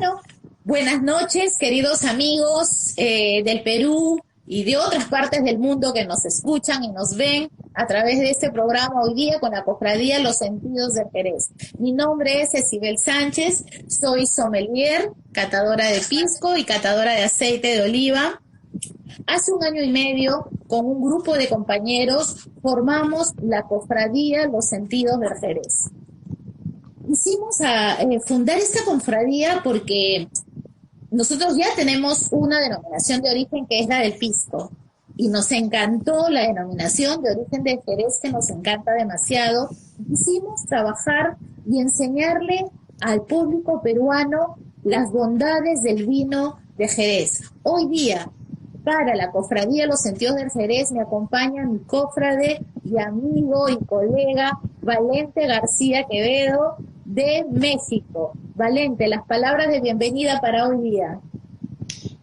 Bueno, buenas noches, queridos amigos del Perú y de otras partes del mundo que nos escuchan y nos ven a través de este programa hoy día con la Cofradía Los Sentidos de Jerez. Mi nombre es Esibel Sánchez, soy sommelier, catadora de pisco y catadora de aceite de oliva. Hace 1 año y medio, con un grupo de compañeros, formamos la Cofradía Los Sentidos de Jerez. Quisimos fundar esta cofradía porque nosotros ya tenemos una denominación de origen que es la del pisco y nos encantó la denominación de origen de Jerez, que nos encanta demasiado. Quisimos trabajar y enseñarle al público peruano las bondades del vino de Jerez. Hoy día, para la Cofradía Los Sentidos del Jerez, me acompaña mi cofrade y amigo y colega Valente García Quevedo de México. Valente, las palabras de bienvenida para hoy día.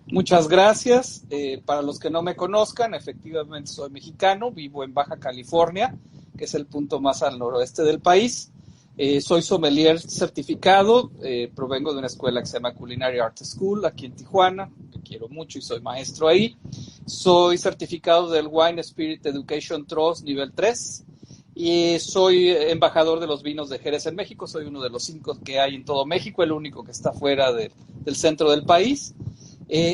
Muchas gracias. Para los que no me conozcan, efectivamente soy mexicano, vivo en Baja California, que es el punto más al noroeste del país. Soy sommelier certificado, provengo de una escuela que se llama Culinary Art School aquí en Tijuana, que quiero mucho y soy maestro ahí. Soy certificado del Wine Spirit Education Trust nivel 3 y soy embajador de los vinos de Jerez en México. Soy uno de los 5 que hay en todo México, el único que está fuera del centro del país.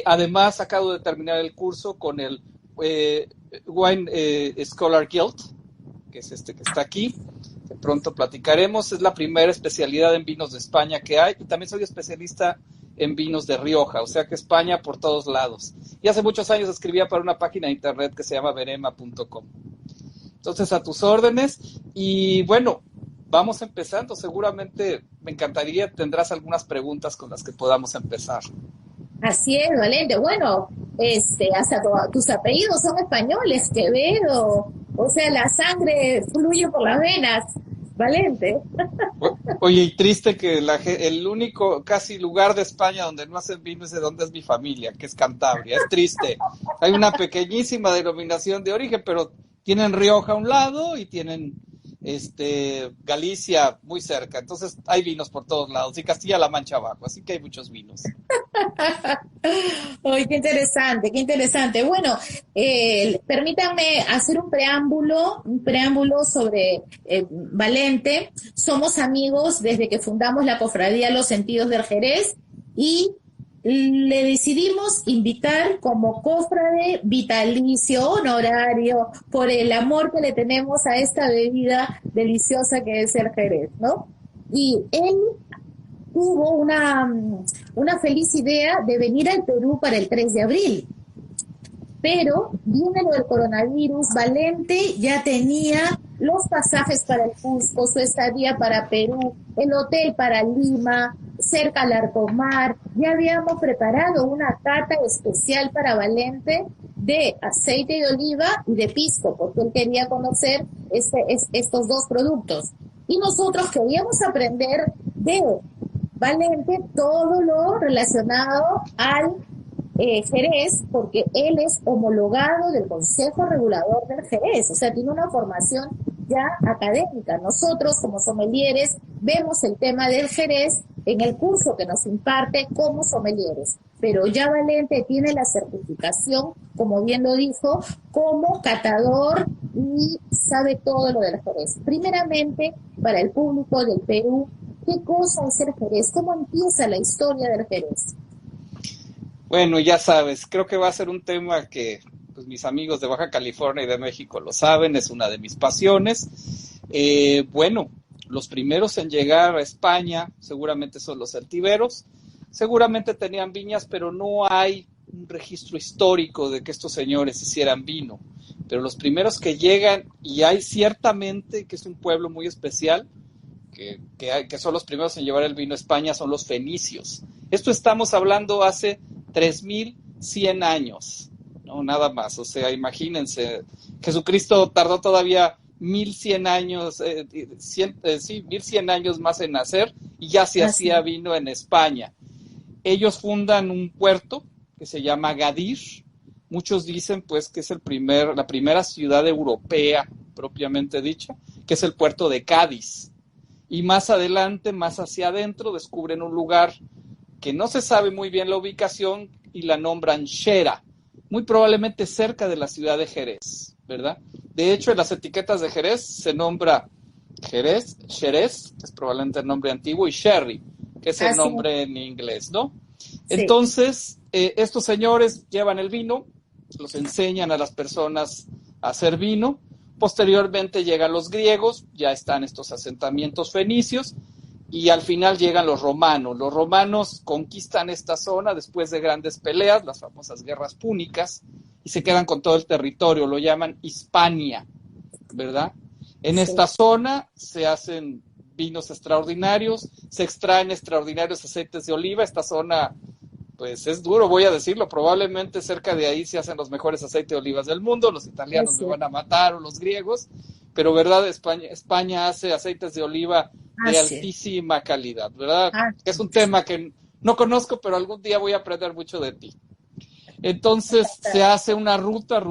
Además, acabo de terminar el curso con el Wine Scholar Guild, que es este que está aquí. Que pronto platicaremos. Es la primera especialidad en vinos de España que hay, y también soy especialista en vinos de Rioja, o sea que España por todos lados. Y hace muchos años escribía para una página de internet que se llama verema.com. Entonces, a tus órdenes. Y bueno, vamos empezando. Seguramente me encantaría, tendrás algunas preguntas con las que podamos empezar. Así es, Valente. Bueno, hasta tus apellidos son españoles, Quevedo. O sea, la sangre fluye por las venas, Valente. Oye, y triste que el único casi lugar de España donde no hacen vino es de donde es mi familia, que es Cantabria. Es triste. Hay una pequeñísima denominación de origen, pero tienen Rioja a un lado y tienen Galicia muy cerca. Entonces hay vinos por todos lados y Castilla-La Mancha abajo, así que hay muchos vinos. Ay, qué interesante, qué interesante. Bueno, permítanme hacer un preámbulo sobre Valente. Somos amigos desde que fundamos la Cofradía Los Sentidos del Jerez y le decidimos invitar como cofrade vitalicio, honorario, por el amor que le tenemos a esta bebida deliciosa que es el Jerez, ¿no? Y él tuvo una feliz idea de venir al Perú para el 3 de abril. Pero viene lo del coronavirus, Valente ya tenía los pasajes para el Cusco, su estadía para Perú, el hotel para Lima, cerca al Arcomar. Ya habíamos preparado una cata especial para Valente de aceite de oliva y de pisco, porque él quería conocer estos dos productos. Y nosotros queríamos aprender de Valente todo lo relacionado al Jerez, porque él es homologado del Consejo Regulador del Jerez, o sea, tiene una formación ya académica. Nosotros, como sommeliers, vemos el tema del Jerez en el curso que nos imparte como sommeliers, pero ya Valente tiene la certificación, como bien lo dijo, como catador y sabe todo lo del Jerez. Primeramente, para el público del Perú, ¿qué cosa es el Jerez? ¿Cómo empieza la historia del Jerez? Bueno, ya sabes, creo que va a ser un tema que pues, mis amigos de Baja California y de México lo saben, es una de mis pasiones. Bueno, los primeros en llegar a España seguramente son los celtiberos. Seguramente tenían viñas, pero no hay un registro histórico de que estos señores hicieran vino. Pero los primeros que llegan, y hay ciertamente que es un pueblo muy especial, que son los primeros en llevar el vino a España, son los fenicios. Esto estamos hablando hace 3,100 años, no nada más. O sea, imagínense, Jesucristo tardó todavía 1,100 años, 1,100 años más en nacer, y ya se hacía vino en España. Ellos fundan un puerto que se llama Gadir. Muchos dicen pues que es la primera ciudad europea propiamente dicha, que es el puerto de Cádiz. Y más adelante, más hacia adentro, descubren un lugar que no se sabe muy bien la ubicación y la nombran Xera, muy probablemente cerca de la ciudad de Jerez, ¿verdad? De hecho, en las etiquetas de Jerez se nombra Jerez, Xerez, que es probablemente el nombre antiguo, y Sherry, que es el nombre en inglés, ¿no? Sí. Entonces, estos señores llevan el vino, los enseñan a las personas a hacer vino. Posteriormente llegan los griegos, ya están estos asentamientos fenicios, y al final llegan los romanos. Los romanos conquistan esta zona después de grandes peleas, las famosas guerras púnicas, y se quedan con todo el territorio, lo llaman Hispania, ¿verdad? En esta zona se hacen vinos extraordinarios, se extraen extraordinarios aceites de oliva. Esta zona, pues es duro, voy a decirlo, probablemente cerca de ahí se hacen los mejores aceites de olivas del mundo. Los italianos me van a matar, o los griegos, pero verdad, España hace aceites de oliva de altísima calidad, ¿verdad? Es un tema que no conozco, pero algún día voy a aprender mucho de ti. Entonces se hace una ruta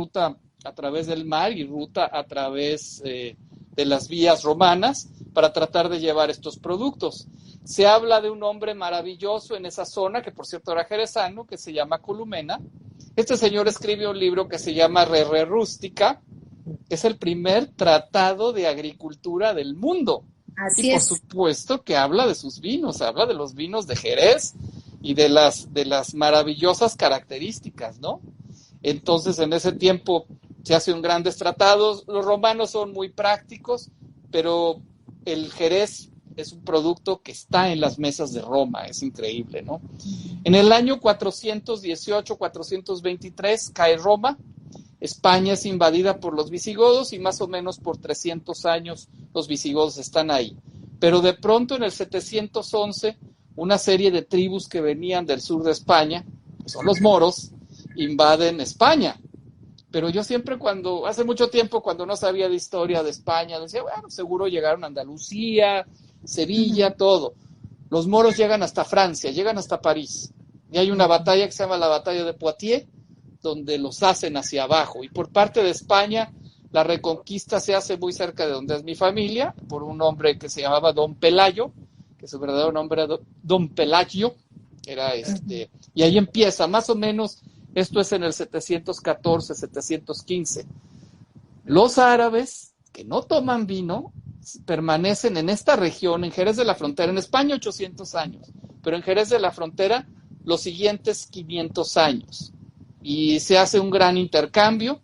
a través del mar y ruta a través de las vías romanas para tratar de llevar estos productos. Se habla de un hombre maravilloso en esa zona, que por cierto era jerezano, que se llama Columena. Este señor escribe un libro que se llama Re Rústica, que es el primer tratado de agricultura del mundo. Así y por supuesto que habla de sus vinos, habla de los vinos de Jerez y de las maravillosas características, ¿no? Entonces, en ese tiempo se hacen grandes tratados. Los romanos son muy prácticos, pero el Jerez es un producto que está en las mesas de Roma, es increíble, ¿no? En el año 418, 423 cae Roma. España es invadida por los visigodos y más o menos por 300 años los visigodos están ahí. Pero de pronto en el 711, una serie de tribus que venían del sur de España, que son los moros, invaden España. Pero yo siempre hace mucho tiempo, cuando no sabía de historia de España, decía, bueno, seguro llegaron a Andalucía, Sevilla, todo. Los moros llegan hasta Francia, llegan hasta París. Y hay una batalla que se llama la batalla de Poitiers, donde los hacen hacia abajo. Y por parte de España, la reconquista se hace muy cerca de donde es mi familia, por un hombre que se llamaba Don Pelayo, que su verdadero nombre era Don Pelagio, y ahí empieza, más o menos, esto es en el 714, 715. Los árabes, que no toman vino, permanecen en esta región, en Jerez de la Frontera, en España 800 años, pero en Jerez de la Frontera los siguientes 500 años. Y se hace un gran intercambio.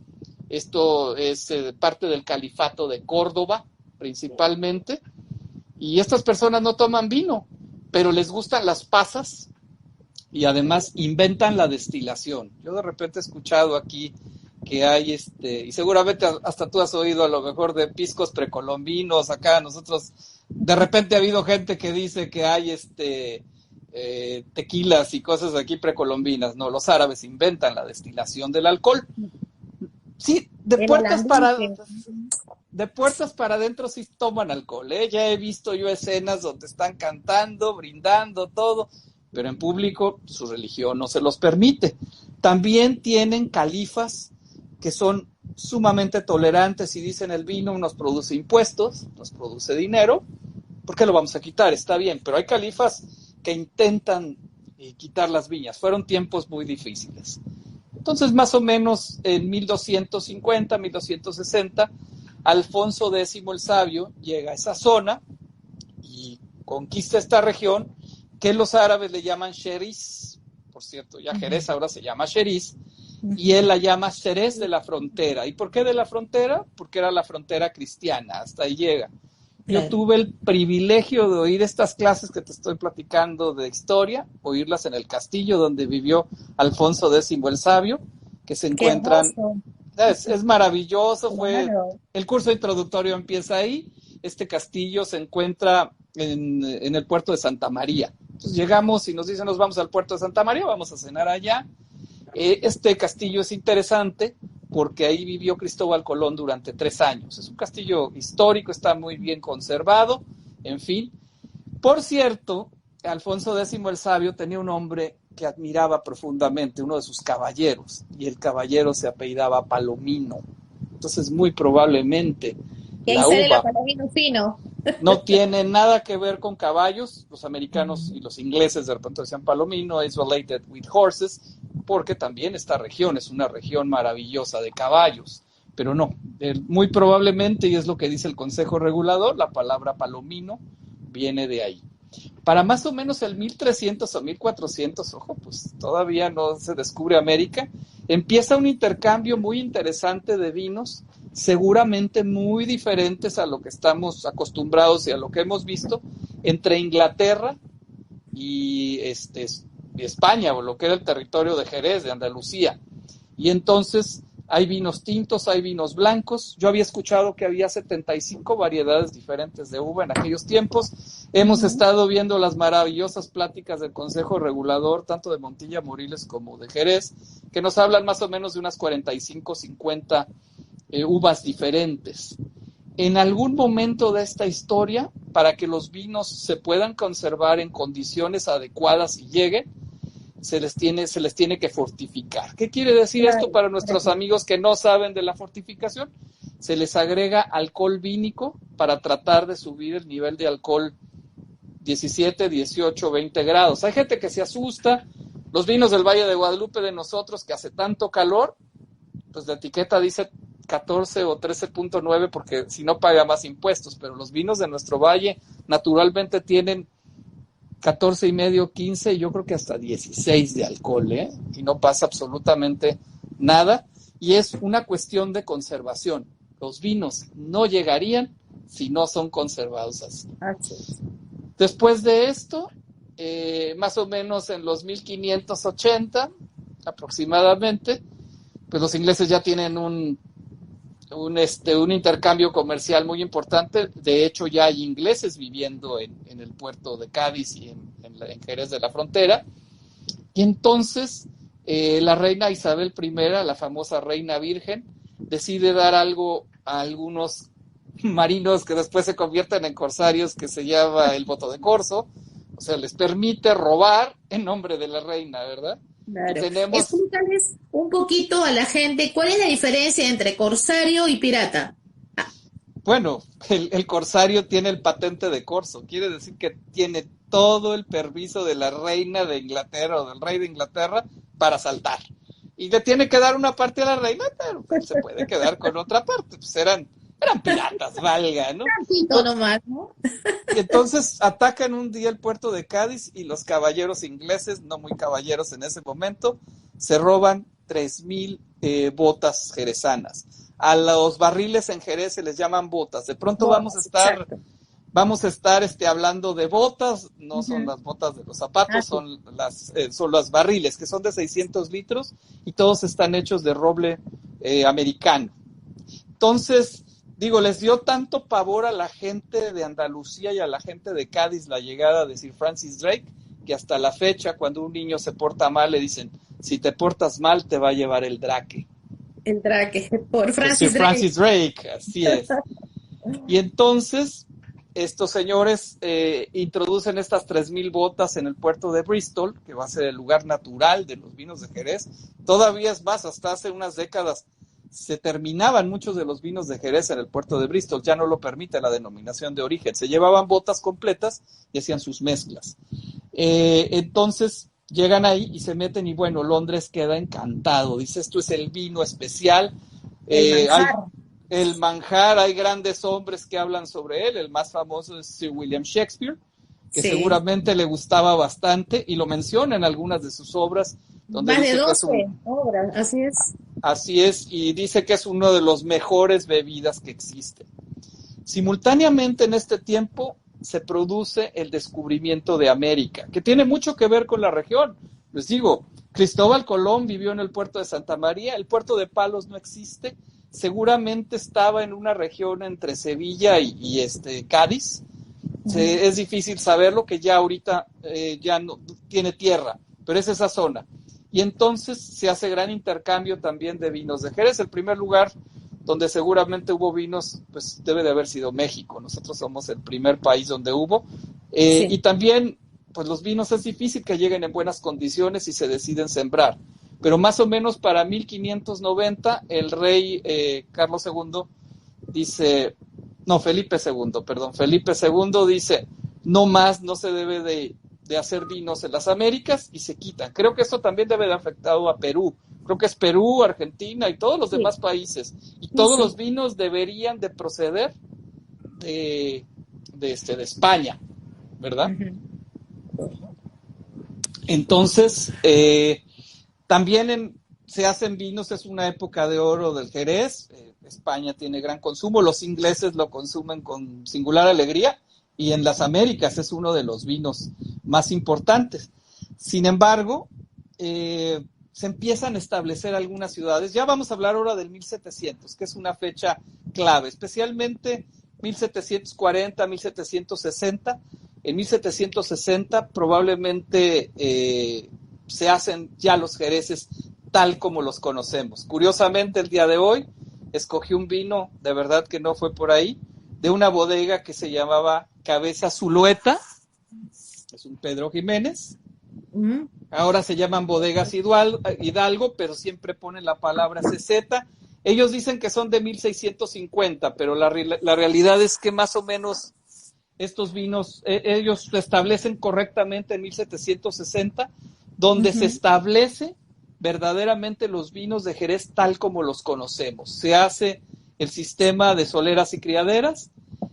Esto es parte del califato de Córdoba, principalmente. Y estas personas no toman vino, pero les gustan las pasas y además inventan la destilación. Yo de repente he escuchado aquí que hay, y seguramente hasta tú has oído a lo mejor de piscos precolombinos. Acá nosotros, de repente ha habido gente que dice que hay tequilas y cosas aquí precolombinas. No, los árabes inventan la destilación del alcohol. Sí, de puertas para adentro sí toman alcohol, ¿eh? Ya he visto yo escenas donde están cantando, brindando, todo, pero en público su religión no se los permite. También tienen califas que son sumamente tolerantes y dicen: el vino nos produce impuestos, nos produce dinero, ¿por qué lo vamos a quitar? Está bien, pero hay califas que intentan quitar las viñas. Fueron tiempos muy difíciles. Entonces, más o menos en 1250, 1260, Alfonso X el Sabio llega a esa zona y conquista esta región que los árabes le llaman Xeriz. Por cierto, ya Jerez ahora se llama Xeriz, y él la llama Xerez de la Frontera. ¿Y por qué de la frontera? Porque era la frontera cristiana, hasta ahí llega. Yo tuve el privilegio de oír estas clases que te estoy platicando de historia, oírlas en el castillo donde vivió Alfonso X el Sabio, que se encuentran... Es maravilloso, el curso introductorio empieza ahí. Este castillo se encuentra en el puerto de Santa María. Entonces llegamos y nos dicen: nos vamos al puerto de Santa María, vamos a cenar allá. Este castillo es interesante porque ahí vivió Cristóbal Colón durante 3 años. Es un castillo histórico, está muy bien conservado, en fin. Por cierto, Alfonso X el Sabio tenía un hombre que admiraba profundamente, uno de sus caballeros, y el caballero se apellidaba Palomino. Entonces, muy probablemente y ahí sale la Palomino fino. No tiene nada que ver con caballos. Los americanos y los ingleses de repente decían palomino, is related with horses, porque también esta región es una región maravillosa de caballos. Pero no, muy probablemente, y es lo que dice el Consejo Regulador, la palabra palomino viene de ahí. Para más o menos el 1300 o 1400, ojo, pues todavía no se descubre América, empieza un intercambio muy interesante de vinos, seguramente muy diferentes a lo que estamos acostumbrados y a lo que hemos visto, entre Inglaterra y España, o lo que era el territorio de Jerez, de Andalucía. Y entonces hay vinos tintos, hay vinos blancos. Yo había escuchado que había 75 variedades diferentes de uva en aquellos tiempos. Hemos estado viendo las maravillosas pláticas del Consejo Regulador, tanto de Montilla Moriles como de Jerez, que nos hablan más o menos de unas 45, 50 uvas diferentes. En algún momento de esta historia, para que los vinos se puedan conservar en condiciones adecuadas y lleguen, se les tiene que fortificar. ¿Qué quiere decir esto para nuestros amigos que no saben de la fortificación? Se les agrega alcohol vínico para tratar de subir el nivel de alcohol 17, 18, 20 grados. Hay gente que se asusta. Los vinos del Valle de Guadalupe de nosotros, que hace tanto calor, pues la etiqueta dice 14 o 13.9 porque si no paga más impuestos, pero los vinos de nuestro valle naturalmente tienen 14 y medio, 15, y yo creo que hasta 16 de alcohol, y no pasa absolutamente nada, y es una cuestión de conservación. Los vinos no llegarían si no son conservados así. Después de esto, más o menos en los 1580 aproximadamente, pues los ingleses ya tienen un intercambio comercial muy importante. De hecho, ya hay ingleses viviendo en el puerto de Cádiz y en Jerez de la Frontera. Y entonces la reina Isabel I, la famosa reina virgen, decide dar algo a algunos marinos que después se convierten en corsarios, que se llama el voto de corso. O sea, les permite robar en nombre de la reina, ¿verdad? Claro. Explícales un poquito a la gente cuál es la diferencia entre corsario y pirata. Bueno, el corsario tiene el patente de corso, quiere decir que tiene todo el permiso de la reina de Inglaterra o del rey de Inglaterra para saltar. Y le tiene que dar una parte a la reina, pero pues, se puede quedar con otra parte. Pues eran piratas, valga, ¿no? Tantito nomás, ¿no? Y entonces atacan un día el puerto de Cádiz y los caballeros ingleses, no muy caballeros en ese momento, se roban 3,000 botas jerezanas. A los barriles en Jerez se les llaman botas. De pronto vamos a estar hablando de botas, no son las botas de los zapatos, son los barriles, que son de 600 litros y todos están hechos de roble americano. Entonces, les dio tanto pavor a la gente de Andalucía y a la gente de Cádiz la llegada de Sir Francis Drake, que hasta la fecha, cuando un niño se porta mal, le dicen, si te portas mal, te va a llevar el Drake. El Drake, por Sir Francis Drake, así es. Y entonces, estos señores introducen estas 3,000 botas en el puerto de Bristol, que va a ser el lugar natural de los vinos de Jerez. Todavía es más, hasta hace unas décadas se terminaban muchos de los vinos de Jerez en el puerto de Bristol, ya no lo permite la denominación de origen, se llevaban botas completas y hacían sus mezclas. Entonces llegan ahí y se meten y bueno, Londres queda encantado, dice esto es el vino especial, el manjar, hay grandes hombres que hablan sobre él, el más famoso es Sir William Shakespeare, que seguramente le gustaba bastante y lo menciona en algunas de sus obras. Donde más de 12 obras, así es. Así es, y dice que es uno de los mejores bebidas que existen. Simultáneamente en este tiempo se produce el descubrimiento de América, que tiene mucho que ver con la región. Les digo, Cristóbal Colón vivió en el puerto de Santa María, el puerto de Palos no existe, seguramente estaba en una región entre Sevilla y Cádiz. Es difícil saberlo, que ya ahorita ya no tiene tierra, pero es esa zona. Y entonces se hace gran intercambio también de vinos de Jerez. El primer lugar donde seguramente hubo vinos, pues debe de haber sido México. Nosotros somos el primer país donde hubo. Y también, pues los vinos es difícil que lleguen en buenas condiciones y se deciden sembrar. Pero más o menos para 1590, el rey Carlos II dice, No, Felipe II, perdón. Felipe II dice, no más, no se debe de hacer vinos en las Américas y se quitan. Creo que esto también debe de afectado a Perú. Creo que es Perú, Argentina y todos los demás países. Y todos los vinos deberían de proceder de España, ¿verdad? Entonces, también se hacen vinos, es una época de oro del Jerez. España tiene gran consumo, los ingleses lo consumen con singular alegría y en las Américas es uno de los vinos más importantes. Sin embargo, se empiezan a establecer algunas ciudades. Ya vamos a hablar ahora del 1700, que es una fecha clave, especialmente 1740, 1760. En 1760 probablemente se hacen ya los jereces tal como los conocemos. Curiosamente, el día de hoy escogí un vino, de verdad que no fue por ahí, de una bodega que se llamaba Cabeza Zulueta, es un Pedro Jiménez. Ahora se llaman Bodegas Hidalgo, pero siempre ponen la palabra CZ. Ellos dicen que son de 1650, pero la realidad es que más o menos estos vinos, ellos se establecen correctamente en 1760, donde se establece verdaderamente los vinos de Jerez tal como los conocemos. Se hace el sistema de soleras y criaderas,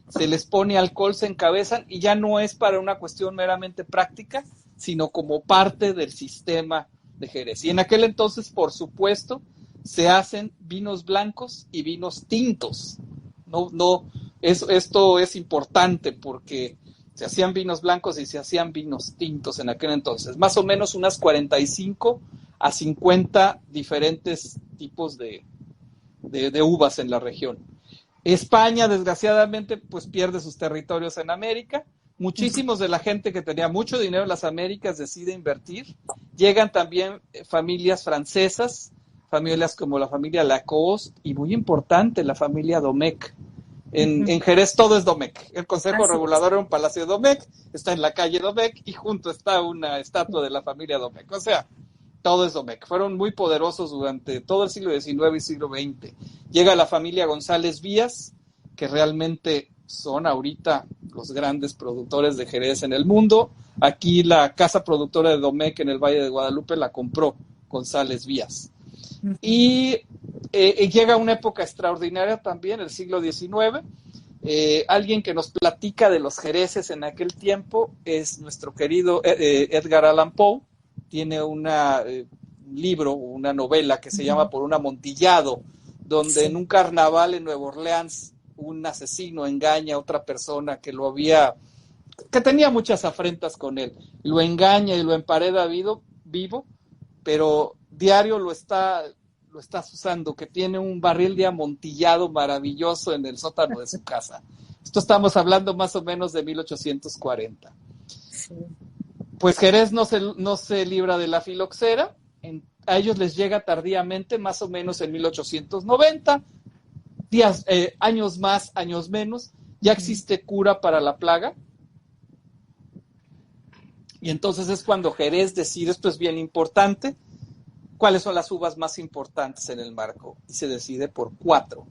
se les pone alcohol, se encabezan y ya no es para una cuestión meramente práctica, sino como parte del sistema de Jerez. Y en aquel entonces, por supuesto, se hacen vinos blancos y vinos tintos. Esto es importante porque se hacían vinos blancos y se hacían vinos tintos en aquel entonces. Más o menos unas 45 a 50 diferentes tipos de uvas en la región. España, desgraciadamente, pues pierde sus territorios en América. Muchísimos de la gente que tenía mucho dinero en las Américas decide invertir. Llegan también familias francesas, familias como la familia Lacoste y muy importante la familia Domecq. En Jerez todo es Domecq. El Consejo Regulador era un palacio de Domecq, está en la calle Domecq y junto está una estatua de la familia Domecq. O sea, todo es Domecq. Fueron muy poderosos durante todo el siglo XIX y siglo XX. Llega la familia González Vías, que realmente son ahorita los grandes productores de Jerez en el mundo. Aquí la casa productora de Domecq en el Valle de Guadalupe la compró González Vías. Y llega una época extraordinaria también, el siglo XIX. Alguien que nos platica de los jereces en aquel tiempo es nuestro querido Edgar Allan Poe. Tiene un libro, una novela que se llama Por un amontillado, donde en un carnaval en Nueva Orleans un asesino engaña a otra persona que tenía muchas afrentas con él. Lo engaña y lo empareda vivo, pero diario lo estás usando, que tiene un barril de amontillado maravilloso en el sótano de su casa. Esto estamos hablando más o menos de 1840. Sí. Pues Jerez no se libra de la filoxera, a ellos les llega tardíamente, más o menos en 1890, años más, años menos, ya existe cura para la plaga. Y entonces es cuando Jerez decide, esto es bien importante, cuáles son las uvas más importantes en el marco, y se decide por 4.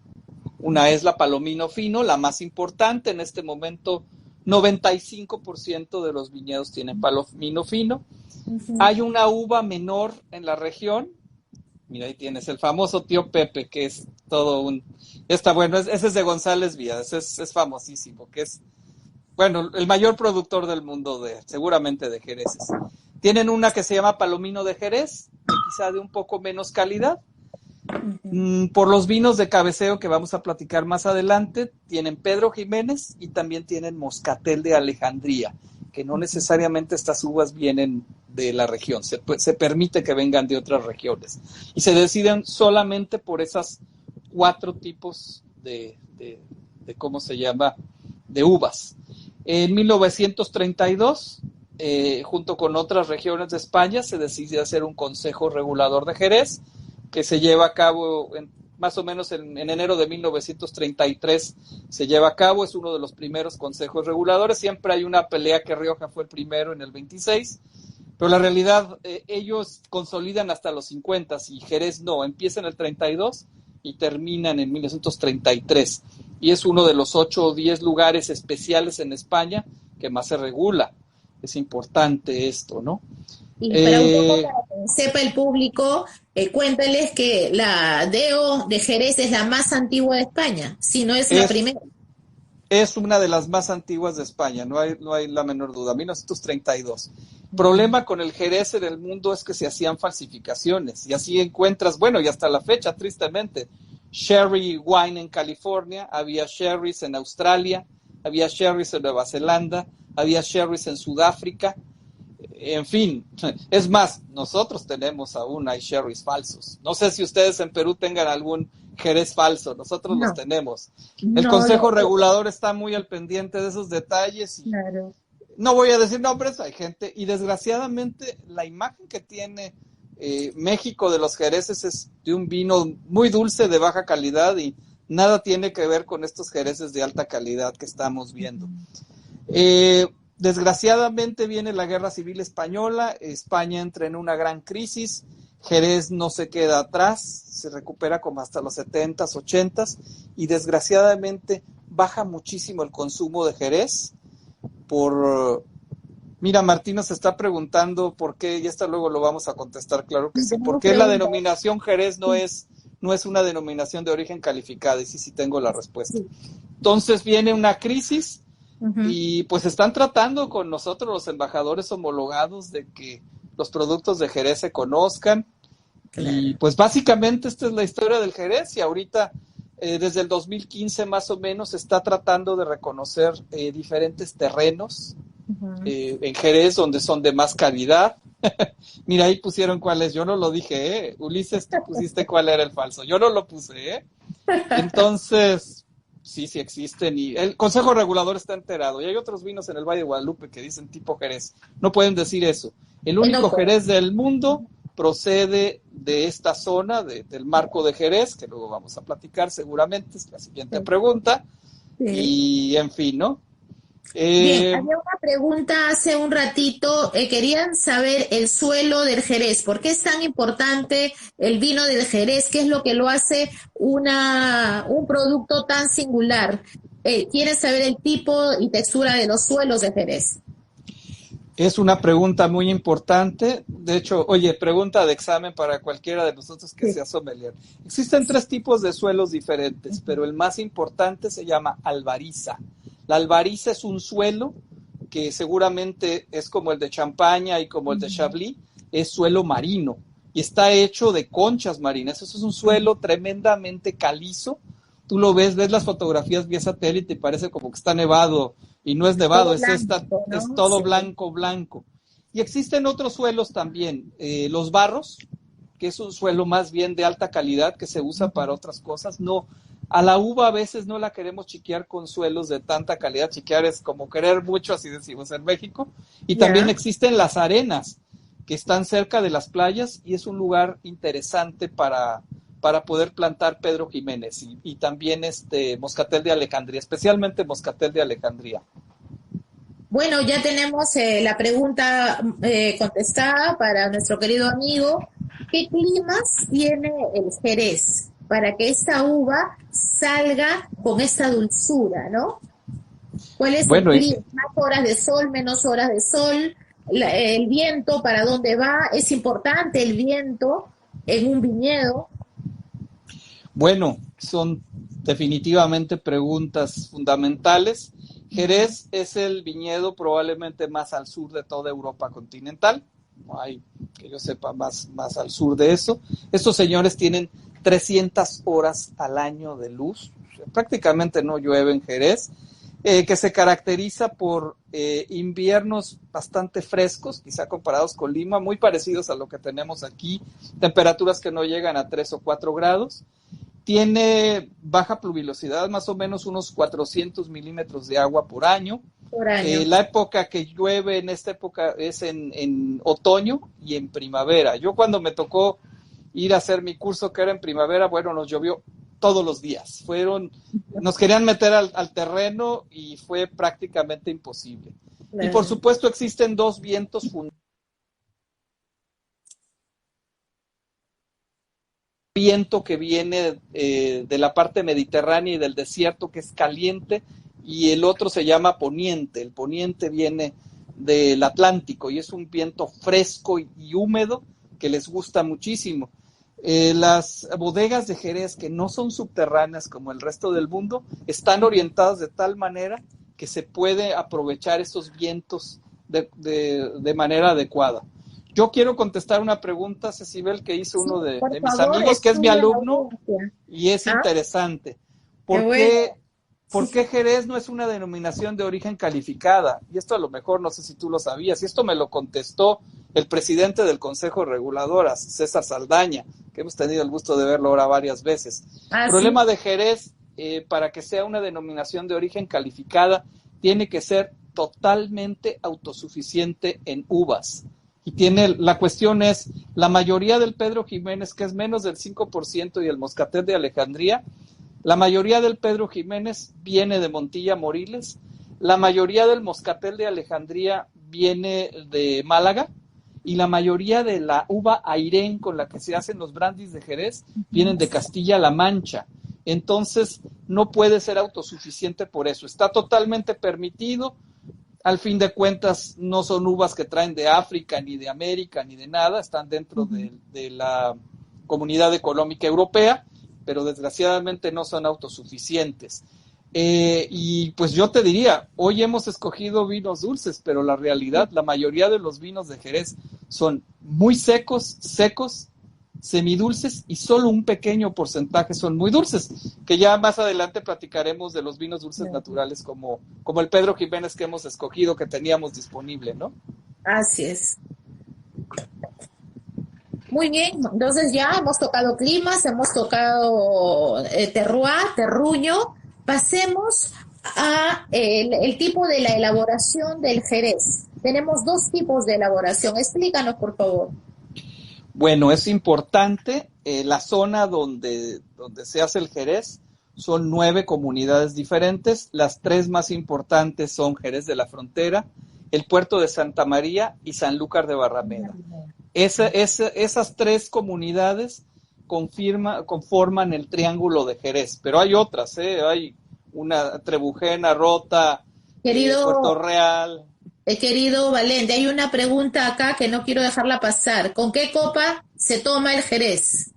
Una es la Palomino Fino, la más importante en este momento. 95% de los viñedos tienen Palomino Fino. Hay una uva menor en la región. Mira, ahí tienes el famoso Tío Pepe, que es todo ese es de González Vías, es famosísimo, que es, bueno, el mayor productor del mundo seguramente de jereces. Tienen una que se llama Palomino de Jerez, que quizá de un poco menos calidad. Por los vinos de cabeceo que vamos a platicar más adelante, tienen Pedro Jiménez y también tienen Moscatel de Alejandría, que no necesariamente estas uvas vienen de la región, se permite que vengan de otras regiones. Y se deciden solamente por esas 4 tipos de ¿cómo se llama?, de uvas. En 1932, junto con otras regiones de España, se decide hacer un Consejo Regulador de Jerez, que se lleva a cabo más o menos en enero de 1933 se lleva a cabo, es uno de los primeros consejos reguladores. Siempre hay una pelea que Rioja fue el primero en el 26, pero la realidad ellos consolidan hasta los 50 y Jerez no, empieza en el 32 y terminan en 1933. y es uno de los 8 o 10 lugares especiales en España que más se regula. Es importante esto, ¿no? Y para un poco, para que sepa el público, cuéntales que la DEO de Jerez es la más antigua de España, si no es la primera. Es una de las más antiguas de España, no hay la menor duda, 1932. Problema con el Jerez en el mundo es que se hacían falsificaciones y así encuentras, bueno, y hasta la fecha, tristemente, sherry wine en California, había sherrys en Australia, había sherrys en Nueva Zelanda, había sherrys en Sudáfrica, en fin, es más, nosotros tenemos aún, hay sherrys falsos. No sé si ustedes en Perú tengan algún Jerez falso, nosotros los tenemos. El Consejo Regulador está muy al pendiente de esos detalles y no voy a decir nombres, hay gente, y desgraciadamente la imagen que tiene México de los jereces es de un vino muy dulce, de baja calidad, y nada tiene que ver con estos jereces de alta calidad que estamos viendo. Desgraciadamente viene la Guerra Civil Española, España entra en una gran crisis, Jerez no se queda atrás, se recupera como hasta los 70s, 80s, y desgraciadamente baja muchísimo el consumo de Jerez. Mira, Martín nos está preguntando por qué, y hasta luego lo vamos a contestar, claro que sí, por qué la denominación Jerez no es una denominación de origen calificada, y sí tengo la respuesta. Entonces viene una crisis, y pues están tratando con nosotros los embajadores homologados de que los productos de Jerez se conozcan, y pues básicamente esta es la historia del Jerez, y ahorita desde el 2015 más o menos se está tratando de reconocer diferentes terrenos en Jerez donde son de más calidad. Mira, ahí pusieron cuál es, yo no lo dije, Ulises, tú pusiste cuál era el falso, yo no lo puse, Entonces, sí existen, y el Consejo Regulador está enterado, y hay otros vinos en el Valle de Guadalupe que dicen tipo Jerez, no pueden decir eso. El único Jerez del mundo procede de esta zona, del marco de Jerez, que luego vamos a platicar seguramente, es la siguiente pregunta, y en fin, ¿no? Bien, había una pregunta hace un ratito, querían saber el suelo del Jerez, ¿por qué es tan importante el vino del Jerez? ¿Qué es lo que lo hace un producto tan singular? ¿Quieren saber el tipo y textura de los suelos de Jerez? Es una pregunta muy importante. De hecho, oye, pregunta de examen para cualquiera de nosotros que sea sommelier. Existen 3 tipos de suelos diferentes, pero el más importante se llama albariza. La albariza es un suelo que seguramente es como el de Champaña y como el de Chablis, es suelo marino y está hecho de conchas marinas. Eso es un suelo tremendamente calizo. Tú lo ves las fotografías vía satélite y parece como que está nevado, y no es nevado, es todo blanco. Y existen otros suelos también, los barros, que es un suelo más bien de alta calidad que se usa para otras cosas. No, a la uva a veces no la queremos chiquear con suelos de tanta calidad. Chiquear es como querer mucho, así decimos en México. Y también existen las arenas, que están cerca de las playas, y es un lugar interesante para poder plantar Pedro Jiménez y también Moscatel de Alejandría, especialmente Moscatel de Alejandría. Bueno, ya tenemos la pregunta contestada para nuestro querido amigo. ¿Qué climas tiene el Jerez para que esta uva salga con esta dulzura, ¿no? ¿Cuál es el clima? ¿Más horas de sol, menos horas de sol? El viento, ¿para dónde va? ¿Es importante el viento en un viñedo? Bueno, son definitivamente preguntas fundamentales. Jerez es el viñedo probablemente más al sur de toda Europa continental. No hay, que yo sepa, más al sur de eso. Estos señores tienen 300 horas al año de luz. Prácticamente no llueve en Jerez, que se caracteriza por inviernos bastante frescos, quizá comparados con Lima, muy parecidos a lo que tenemos aquí, temperaturas que no llegan a 3 o 4 grados. Tiene baja pluviosidad, más o menos unos 400 milímetros de agua por año. La época que llueve en esta época es en otoño y en primavera. Yo cuando me tocó ir a hacer mi curso, que era en primavera, bueno, nos llovió todos los días. Nos querían meter al terreno y fue prácticamente imposible. Y por supuesto existen 2 vientos fundamentales. viento que viene de la parte mediterránea y del desierto, que es caliente, y el otro se llama poniente. El poniente viene del Atlántico y es un viento fresco y húmedo que les gusta muchísimo. Las bodegas de Jerez, que no son subterráneas como el resto del mundo, están orientadas de tal manera que se puede aprovechar estos vientos de manera adecuada. Yo quiero contestar una pregunta, Cecibel, que hizo uno de mis amigos, que es mi alumno, y es interesante. ¿Por qué Jerez no es una denominación de origen calificada? Y esto a lo mejor no sé si tú lo sabías, y esto me lo contestó el presidente del Consejo Regulador, César Saldaña, que hemos tenido el gusto de verlo ahora varias veces. El problema de Jerez, para que sea una denominación de origen calificada, tiene que ser totalmente autosuficiente en uvas. Y la cuestión es, la mayoría del Pedro Jiménez, que es menos del 5%, y el Moscatel de Alejandría, la mayoría del Pedro Jiménez viene de Montilla Moriles, la mayoría del Moscatel de Alejandría viene de Málaga, y la mayoría de la uva Airén con la que se hacen los brandis de Jerez vienen de Castilla-La Mancha. Entonces, no puede ser autosuficiente por eso. Está totalmente permitido. Al fin de cuentas, no son uvas que traen de África, ni de América, ni de nada. Están dentro de la Comunidad Económica Europea, pero desgraciadamente no son autosuficientes. Y pues yo te diría, hoy hemos escogido vinos dulces, pero la realidad, la mayoría de los vinos de Jerez son muy secos, semidulces, y solo un pequeño porcentaje son muy dulces, que ya más adelante platicaremos de los vinos dulces naturales como el Pedro Jiménez que hemos escogido, que teníamos disponible, ¿no? Así es. Muy bien, entonces ya hemos tocado climas, hemos tocado terroir, terruño. Pasemos a el tipo de la elaboración del Jerez. Tenemos dos tipos de elaboración. Explícanos, por favor. Bueno, es importante, la zona donde se hace el Jerez son 9 comunidades diferentes. Las 3 más importantes son Jerez de la Frontera, el Puerto de Santa María y Sanlúcar de Barrameda. Esas 3 comunidades conforman el Triángulo de Jerez, pero hay otras, hay una Trebujena, Rota, Puerto Real. Querido Valente, hay una pregunta acá que no quiero dejarla pasar. ¿Con qué copa se toma el Jerez?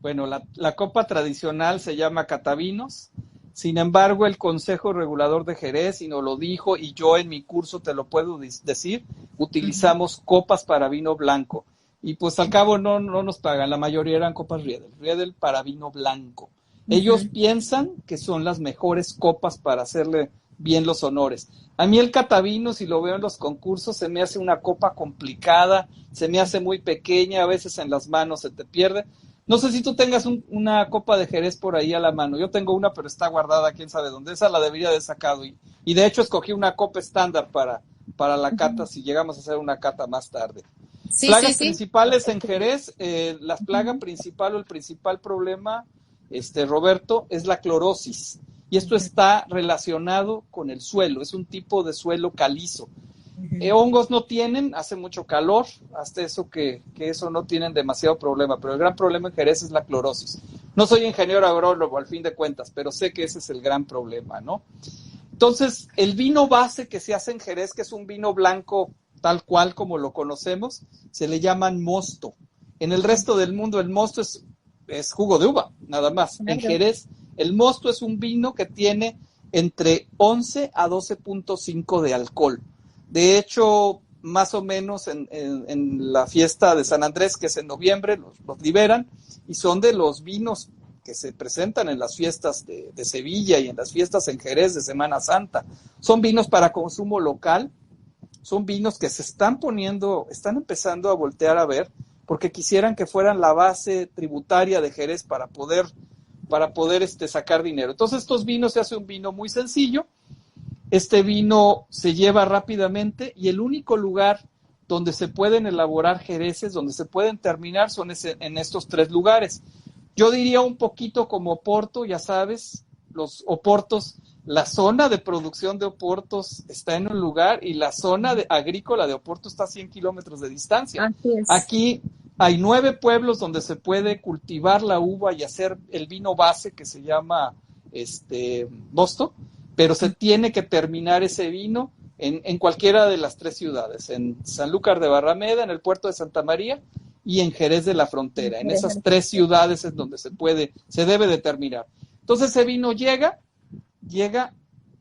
Bueno, la copa tradicional se llama catavinos. Sin embargo, el Consejo Regulador de Jerez, y nos lo dijo, y yo en mi curso te lo puedo decir, utilizamos copas para vino blanco. Y pues al cabo no nos pagan, la mayoría eran copas Riedel para vino blanco. Ellos piensan que son las mejores copas para hacerle bien los honores. A mí el catavino, si lo veo en los concursos, se me hace una copa complicada, se me hace muy pequeña, a veces en las manos se te pierde. No sé si tú tengas una copa de Jerez por ahí a la mano. Yo tengo una, pero está guardada, quién sabe dónde. Esa la debería de sacado. Y de hecho escogí una copa estándar para la cata, si llegamos a hacer una cata más tarde. Plagas principales en Jerez, la plaga principal o el principal problema, Roberto, es la clorosis. Y esto está relacionado con el suelo, es un tipo de suelo calizo. Hongos no tienen, hace mucho calor, hasta eso que eso no tienen demasiado problema, pero el gran problema en Jerez es la clorosis. No soy ingeniero agrónomo al fin de cuentas, pero sé que ese es el gran problema, ¿no? Entonces, el vino base que se hace en Jerez, que es un vino blanco tal cual como lo conocemos, se le llaman mosto. En el resto del mundo el mosto es jugo de uva, nada más. En Jerez, el mosto es un vino que tiene entre 11 a 12.5 de alcohol. De hecho, más o menos en la fiesta de San Andrés, que es en noviembre, los liberan, y son de los vinos que se presentan en las fiestas de Sevilla y en las fiestas en Jerez de Semana Santa. Son vinos para consumo local, son vinos que se están empezando a voltear a ver, porque quisieran que fueran la base tributaria de Jerez para poder sacar dinero. Entonces estos vinos, se hace un vino muy sencillo. Este vino se lleva rápidamente, y el único lugar donde se pueden elaborar jereces, donde se pueden terminar, son en estos 3 lugares. Yo diría un poquito como Oporto, ya sabes, los Oportos, la zona de producción de Oportos está en un lugar y la zona agrícola de Oporto está a 100 kilómetros de distancia. Así es. Aquí Hay 9 pueblos donde se puede cultivar la uva y hacer el vino base que se llama mosto, pero se tiene que terminar ese vino en cualquiera de las 3 ciudades, en Sanlúcar de Barrameda, en el puerto de Santa María y en Jerez de la Frontera. En esas 3 ciudades es donde se debe de terminar. Entonces ese vino llega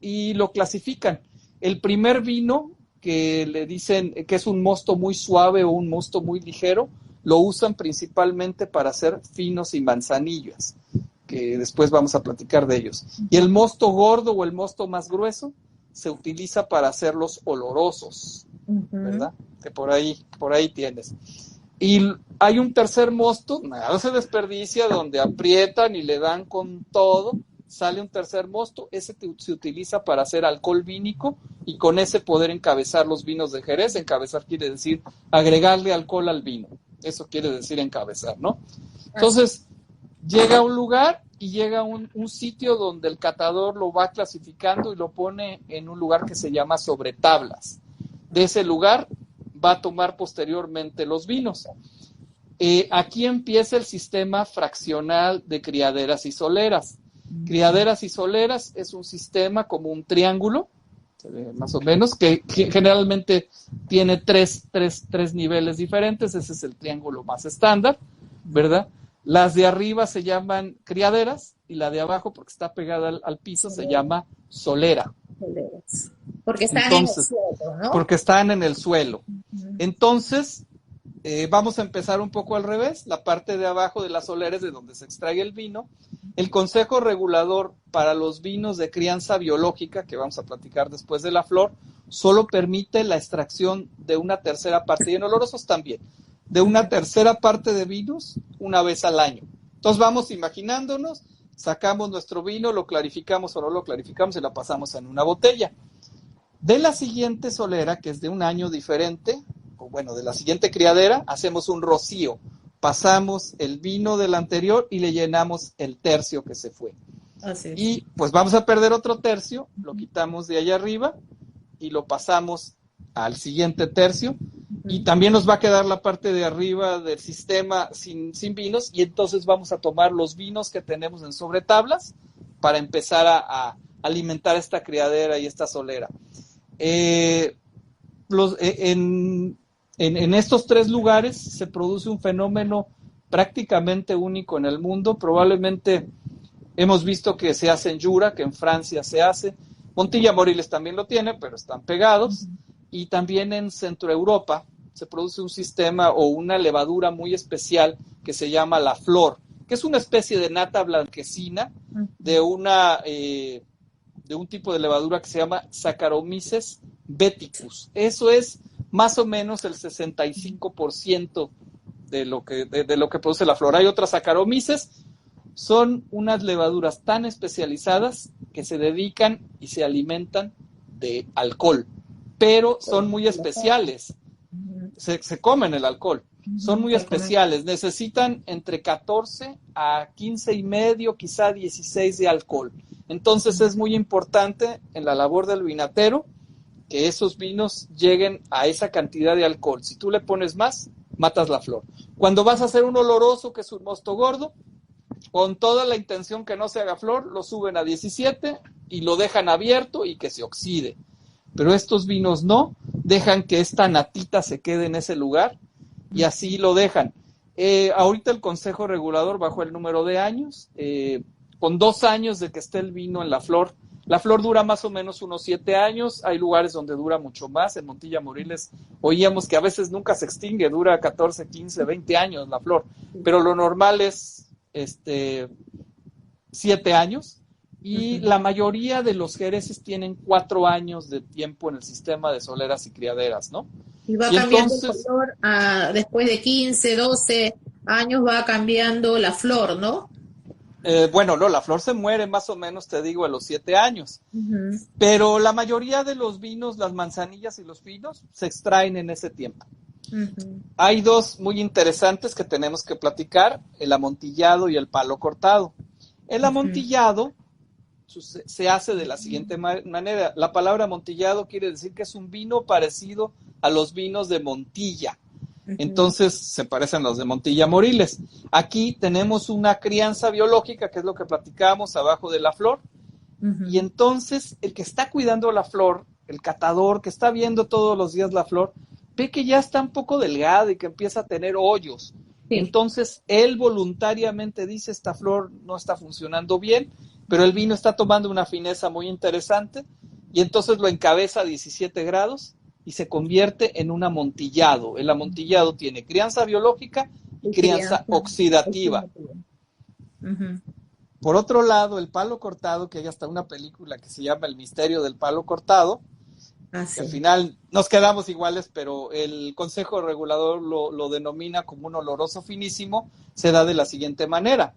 y lo clasifican. El primer vino que le dicen que es un mosto muy suave o un mosto muy ligero, lo usan principalmente para hacer finos y manzanillas, que después vamos a platicar de ellos. Y el mosto gordo o el mosto más grueso se utiliza para hacer los olorosos, ¿verdad? Que por ahí tienes. Y hay un tercer mosto, nada se desperdicia, donde aprietan y le dan con todo, sale un tercer mosto, ese se utiliza para hacer alcohol vínico y con ese poder encabezar los vinos de Jerez. Encabezar quiere decir agregarle alcohol al vino, eso quiere decir encabezar, ¿no? Entonces, llega a un lugar y llega a un sitio donde el catador lo va clasificando y lo pone en un lugar que se llama sobre tablas. De ese lugar va a tomar posteriormente los vinos. Aquí empieza el sistema fraccional de criaderas y soleras. Criaderas y soleras es un sistema como un triángulo, más o menos, que generalmente tiene tres niveles diferentes. Ese es el triángulo más estándar, ¿verdad? Las de arriba se llaman criaderas y la de abajo, porque está pegada al piso, se llama solera. Porque están en el suelo, ¿no? Porque están en el suelo. Entonces, vamos a empezar un poco al revés. La parte de abajo de la solera es de donde se extrae el vino. El Consejo Regulador para los vinos de crianza biológica, que vamos a platicar después de la flor, solo permite la extracción de una tercera parte, y en olorosos también, de una tercera parte de vinos una vez al año. Entonces vamos imaginándonos, sacamos nuestro vino, lo clarificamos o no lo clarificamos y la pasamos en una botella. De la siguiente solera, que es de un año diferente, o bueno, de la siguiente criadera, hacemos un rocío. Pasamos el vino del anterior y le llenamos el tercio que se fue. Así es. Y pues vamos a perder otro tercio, lo quitamos de allá arriba y lo pasamos al siguiente tercio. Y también nos va a quedar la parte de arriba del sistema sin vinos, y entonces vamos a tomar los vinos que tenemos en sobretablas para empezar a alimentar esta criadera y esta solera. En estos 3 lugares se produce un fenómeno prácticamente único en el mundo. Probablemente hemos visto que se hace en Jura, que en Francia se hace. Montilla Moriles también lo tiene, pero están pegados. Y también en Centro Europa se produce un sistema o una levadura muy especial que se llama la flor, que es una especie de nata blanquecina de un tipo de levadura que se llama Saccharomyces viticus. Eso es más o menos el 65% de lo que produce la flor. Hay otras Saccharomyces, son unas levaduras tan especializadas que se dedican y se alimentan de alcohol, pero son muy especiales. Se comen el alcohol, son muy especiales, necesitan entre 14 a 15 y medio, quizá 16 de alcohol. Entonces es muy importante en la labor del vinatero que esos vinos lleguen a esa cantidad de alcohol. Si tú le pones más, matas la flor. Cuando vas a hacer un oloroso, que es un mosto gordo, con toda la intención que no se haga flor, lo suben a 17 y lo dejan abierto y que se oxide. Pero estos vinos no, dejan que esta natita se quede en ese lugar y así lo dejan. Ahorita el Consejo Regulador bajó el número de años, con 2 años de que esté el vino en la flor. La flor dura más o menos unos 7 años, hay lugares donde dura mucho más. En Montilla Moriles oíamos que a veces nunca se extingue, dura 14, 15, 20 años la flor, pero lo normal es 7 años. Y la mayoría de los jereces tienen 4 años de tiempo en el sistema de soleras y criaderas, ¿no? Y va cambiando el color después de 15, 12 años, va cambiando la flor, ¿no? Bueno, no, la flor se muere más o menos, te digo, a los 7 años. Pero la mayoría de los vinos, las manzanillas y los vinos, se extraen en ese tiempo. Hay 2 muy interesantes que tenemos que platicar, el amontillado y el palo cortado. El amontillado se hace de la siguiente manera. La palabra amontillado quiere decir que es un vino parecido a los vinos de Montilla. Entonces se parecen a los de Montilla Moriles. Aquí tenemos una crianza biológica, que es lo que platicábamos abajo de la flor, y entonces el que está cuidando la flor, el catador que está viendo todos los días la flor, ve que ya está un poco delgada y que empieza a tener hoyos. Sí. Entonces él voluntariamente dice, esta flor no está funcionando bien, pero el vino está tomando una fineza muy interesante, y entonces lo encabeza a 17 grados y se convierte en un amontillado. El amontillado tiene crianza biológica y crianza oxidativa. Por otro lado, el palo cortado, que hay hasta una película que se llama El misterio del palo cortado, sí. Al final nos quedamos iguales, pero el Consejo Regulador lo denomina como un oloroso finísimo. Se da de la siguiente manera.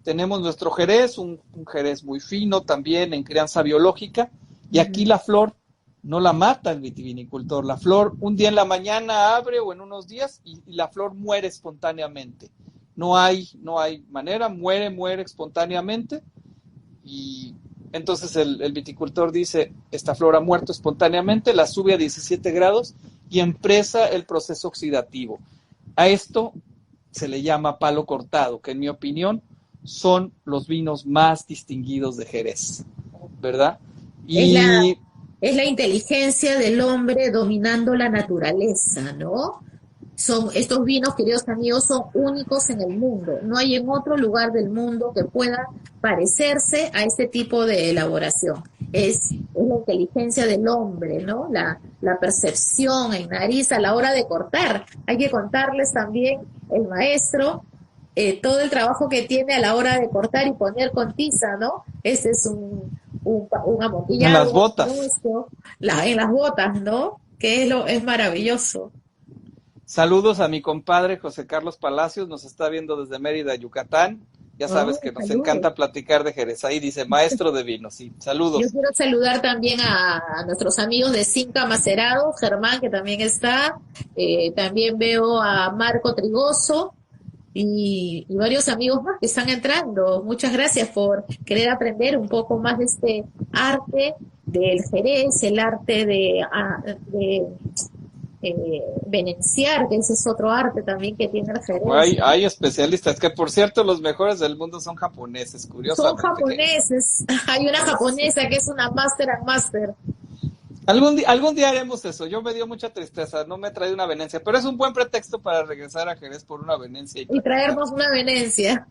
Tenemos nuestro jerez, un jerez muy fino también en crianza biológica, y aquí la flor no la mata el vitivinicultor. La flor un día en la mañana abre o en unos días y la flor muere espontáneamente. No hay manera, muere espontáneamente, y entonces el viticultor dice, esta flor ha muerto espontáneamente, la sube a 17 grados y empieza el proceso oxidativo. A esto se le llama palo cortado, que en mi opinión son los vinos más distinguidos de Jerez, ¿verdad? Es la inteligencia del hombre dominando la naturaleza, ¿no? Estos vinos, queridos amigos, son únicos en el mundo. No hay en otro lugar del mundo que pueda parecerse a este tipo de elaboración. Es la inteligencia del hombre, ¿no? La percepción en nariz a la hora de cortar. Hay que contarles también, el maestro, todo el trabajo que tiene a la hora de cortar y poner con tiza, ¿no? Ese es un amontillado. En las botas. En las botas, ¿no? Que es maravilloso. Saludos a mi compadre José Carlos Palacios, nos está viendo desde Mérida, Yucatán. Ya sabes que nos encanta platicar de Jerez. Ahí dice, maestro de vino, sí, saludos. Yo quiero saludar también a nuestros amigos de Cinca Macerado, Germán, que también está. También veo a Marco Trigoso y varios amigos más que están entrando. Muchas gracias por querer aprender un poco más de este arte del Jerez, el arte de venenciar, que ese es otro arte también que tiene el Jerez. Hay especialistas, que por cierto los mejores del mundo son japoneses, curiosamente. Son japoneses, hay una japonesa que es una Master and Master. Algún día haremos eso. Yo me dio mucha tristeza, no me trae una venencia, pero es un buen pretexto para regresar a Jerez por una venencia. Y traernos una venencia.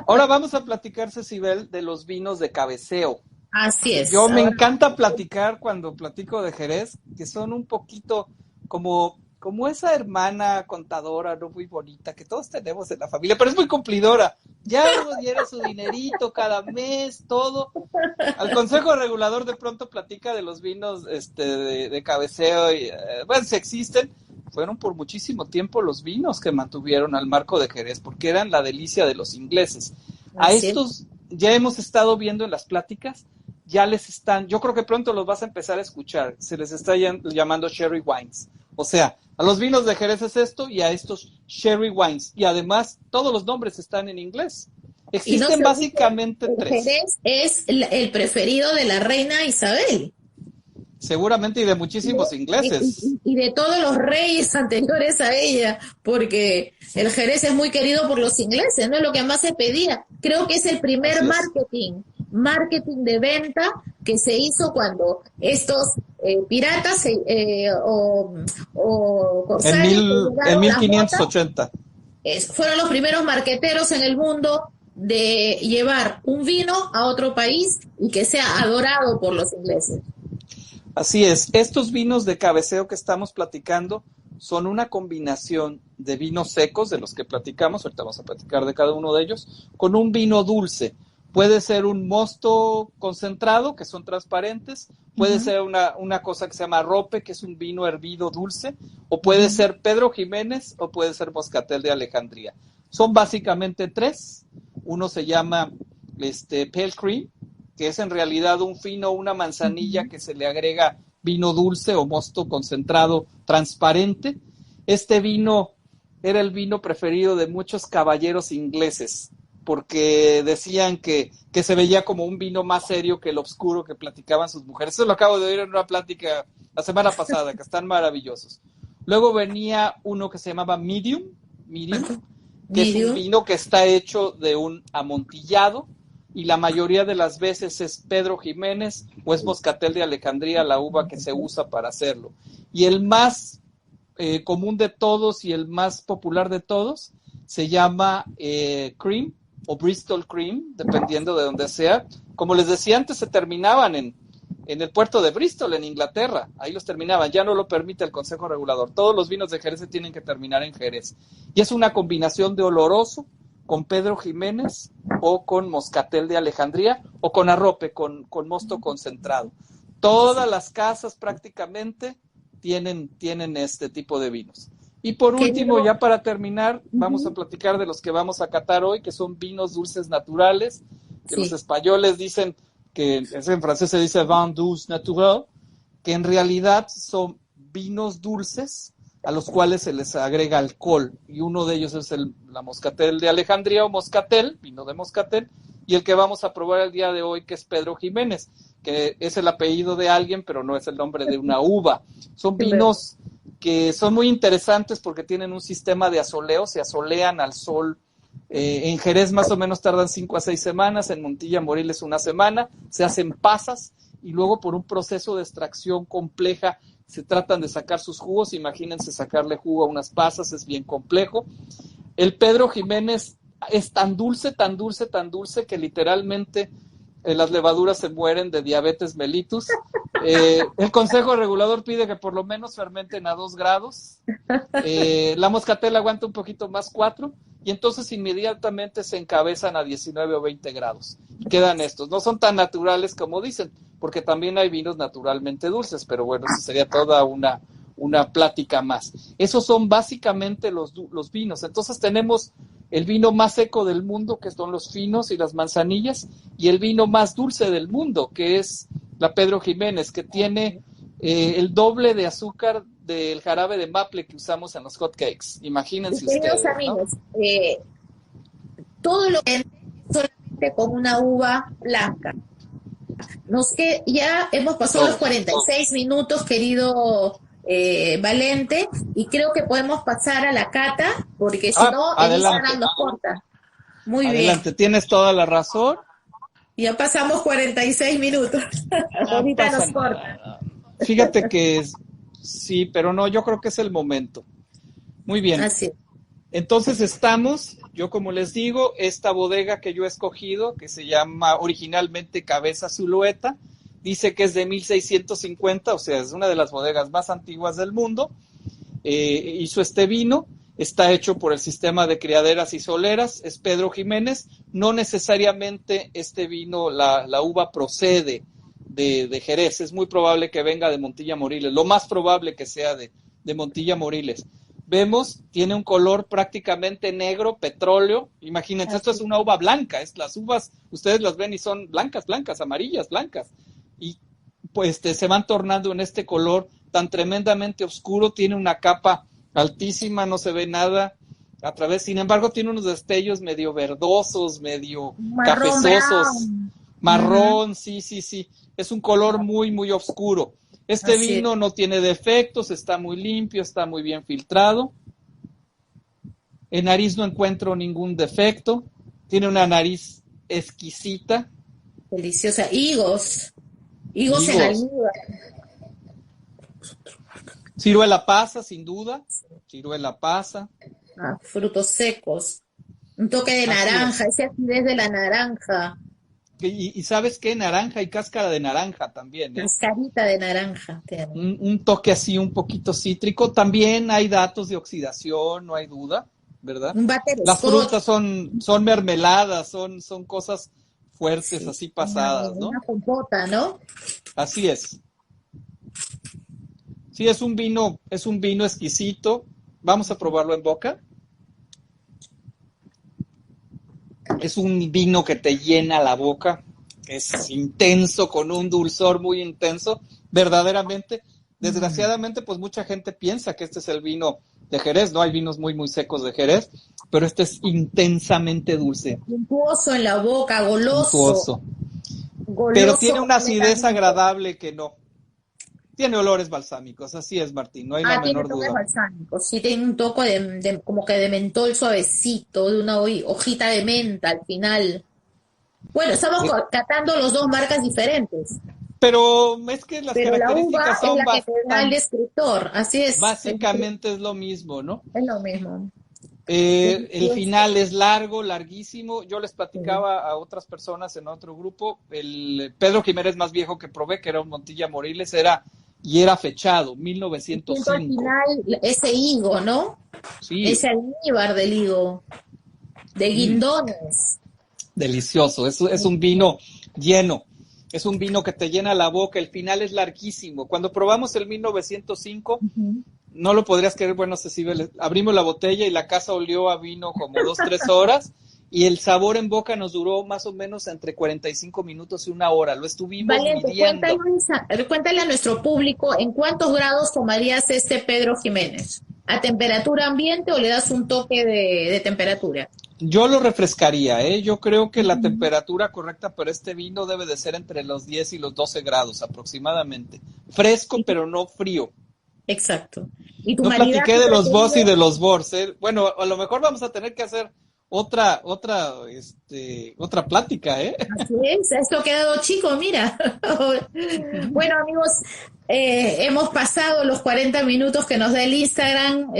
Ahora vamos a platicar, Cecibel, de los vinos de cabeceo. Así es. Me encanta platicar cuando platico de Jerez, que son un poquito como esa hermana contadora, no muy bonita, que todos tenemos en la familia, pero es muy cumplidora. Ya nos diera su dinerito cada mes, todo. Al Consejo Regulador de pronto platica de los vinos de cabeceo, y bueno, si existen, fueron por muchísimo tiempo los vinos que mantuvieron al marco de Jerez, porque eran la delicia de los ingleses. A estos ya hemos estado viendo en las pláticas, yo creo que pronto los vas a empezar a escuchar, se les está llamando Sherry Wines. O sea, a los vinos de Jerez es esto y a estos Sherry Wines. Y además, todos los nombres están en inglés. Existen básicamente tres. Jerez es el preferido de la reina Isabel. Seguramente, y de muchísimos ingleses. Y de todos los reyes anteriores a ella, porque el Jerez es muy querido por los ingleses, no es lo que más se pedía. Creo que es el primer marketing de venta que se hizo cuando estos piratas o corsarios en 1580 fueron los primeros marqueteros en el mundo de llevar un vino a otro país y que sea adorado por los ingleses. Así es, estos vinos de cabeceo que estamos platicando son una combinación de vinos secos, de los que platicamos, ahorita vamos a platicar de cada uno de ellos, con un vino dulce. Puede ser un mosto concentrado, que son transparentes, puede ser una cosa que se llama rope, que es un vino hervido dulce, o puede ser Pedro Jiménez, o puede ser Moscatel de Alejandría. Son básicamente tres. Uno se llama Pale Cream, que es en realidad un fino, una manzanilla que se le agrega vino dulce o mosto concentrado transparente. Este vino era el vino preferido de muchos caballeros ingleses, porque decían que se veía como un vino más serio que el oscuro que platicaban sus mujeres. Eso lo acabo de oír en una plática la semana pasada, que están maravillosos. Luego venía uno que se llamaba Medium, que es un vino que está hecho de un amontillado, y la mayoría de las veces es Pedro Jiménez o es Moscatel de Alejandría la uva que se usa para hacerlo. Y el más común de todos y el más popular de todos se llama Cream o Bristol Cream, dependiendo de donde sea. Como les decía antes, se terminaban en el puerto de Bristol, en Inglaterra. Ahí los terminaban, ya no lo permite el Consejo Regulador. Todos los vinos de Jerez se tienen que terminar en Jerez. Y es una combinación de oloroso con Pedro Jiménez o con Moscatel de Alejandría o con arrope, con mosto concentrado. Todas las casas prácticamente tienen este tipo de vinos. Y por último, ya para terminar, vamos a platicar de los que vamos a catar hoy, que son vinos dulces naturales, que los españoles dicen que en francés se dice vin douce naturel, que en realidad son vinos dulces a los cuales se les agrega alcohol, y uno de ellos es la Moscatel de Alejandría o Moscatel, vino de Moscatel, y el que vamos a probar el día de hoy, que es Pedro Jiménez, que es el apellido de alguien, pero no es el nombre de una uva. Son vinos que son muy interesantes porque tienen un sistema de asoleo, se asolean al sol. En Jerez más o menos tardan 5 a 6 semanas, en Montilla Moriles 1 semana, se hacen pasas y luego por un proceso de extracción compleja se tratan de sacar sus jugos. Imagínense sacarle jugo a unas pasas, es bien complejo. El Pedro Jiménez es tan dulce que literalmente las levaduras se mueren de diabetes mellitus. El Consejo Regulador pide que por lo menos fermenten a 2 grados. La Moscatel aguanta un poquito más, 4, y entonces inmediatamente se encabezan a 19 o 20 grados. Y quedan estos. No son tan naturales como dicen, porque también hay vinos naturalmente dulces, pero bueno, eso sería toda una plática más. Esos son básicamente los vinos. Entonces tenemos el vino más seco del mundo, que son los finos y las manzanillas, y el vino más dulce del mundo, que es la Pedro Jiménez, que tiene el doble de azúcar del jarabe de maple que usamos en los hot cakes. Imagínense queridos ustedes, amigos, todo lo que solamente con una uva blanca. Ya hemos pasado los 46 minutos, querido Valente, y creo que podemos pasar a la cata, porque si no, el Instagram nos corta. Muy adelante, bien. Tienes toda la razón. Ya pasamos 46 minutos. Ahorita nos corta. Fíjate que sí, pero no, yo creo que es el momento. Muy bien. Así. Entonces yo como les digo, esta bodega que yo he escogido, que se llama originalmente Cabeza Zulueta, dice que es de 1650, o sea, es una de las bodegas más antiguas del mundo. Hizo este vino, está hecho por el sistema de criaderas y soleras, es Pedro Jiménez. No necesariamente este vino, la uva procede de Jerez, es muy probable que venga de Montilla Moriles, lo más probable que sea de Montilla Moriles. Vemos, tiene un color prácticamente negro, petróleo. Imagínense, esto es una uva blanca. Las uvas, ustedes las ven y son blancas, amarillas, blancas. Y pues se van tornando en este color tan tremendamente oscuro. Tiene una capa altísima, no se ve nada a través. Sin embargo, tiene unos destellos medio verdosos, medio cafezosos. Marrón, sí. Es un color muy, muy oscuro. Este vino no tiene defectos, está muy limpio, está muy bien filtrado. En nariz no encuentro ningún defecto. Tiene una nariz exquisita. Deliciosa. Higos en almíbar. Ciruela pasa, sin duda. Ciruela pasa. Frutos secos. Un toque de naranja, esa acidez de la naranja. Y ¿sabes qué? Naranja y cáscara de naranja también. Cascarita de naranja. Un toque así un poquito cítrico. También hay datos de oxidación, no hay duda, ¿verdad? Las frutas son mermeladas, son cosas fuertes, así pasadas, ¿no? Una compota, ¿no? Así es. Sí, es un vino exquisito. Vamos a probarlo en boca. Es un vino que te llena la boca, es intenso, con un dulzor muy intenso, verdaderamente. Desgraciadamente, pues mucha gente piensa que este es el vino de Jerez, ¿no? Hay vinos muy, muy secos de Jerez, pero este es intensamente dulce. Suntuoso en la boca, goloso. Pero tiene una acidez agradable que no. Tiene olores balsámicos, así es, Martín, no hay la Tiene menor toques duda. balsámicos, sí, tiene un toque como que de mentol suavecito, de una hojita de menta al final. Bueno, estamos Sí, catando los dos marcas diferentes, pero es que las pero la uva características es son la que te da el descriptor, así básicamente es lo mismo, ¿no? es lo mismo. El Delicioso. final es largo, larguísimo. Yo les Sí. platicaba a otras personas en otro grupo, el Pedro Jiménez más viejo que probé, que era un Montilla Moriles, era fechado, Y siento al 1905. final ese higo, ¿no? Sí, Ese almíbar del higo, de mm, guindones. delicioso. Es un vino lleno. Es un vino que te llena la boca. El final es larguísimo. Cuando probamos el 1905, Ujú. no lo podrías creer, bueno, Cecibel, abrimos la botella y la casa olió a vino como 2, 3 horas y el sabor en boca nos duró más o menos entre 45 minutos y 1 hora. Lo estuvimos Valente, midiendo. cuéntale a nuestro público en cuántos grados tomarías este Pedro Jiménez. ¿A temperatura ambiente o le das un toque de temperatura? Yo lo refrescaría, ¿eh? Yo creo que la Ujú. temperatura correcta para este vino debe de ser entre los 10 y los 12 grados aproximadamente. Fresco, Y- pero no frío. Exacto. ¿Y tu No maridaje platiqué de los Voss y preferido? de los Bors, ¿eh? Bueno, a lo mejor vamos a tener que hacer otra plática, ¿eh? Así es, esto ha quedado chico, mira. Bueno, amigos, hemos pasado los 40 minutos que nos da el Instagram.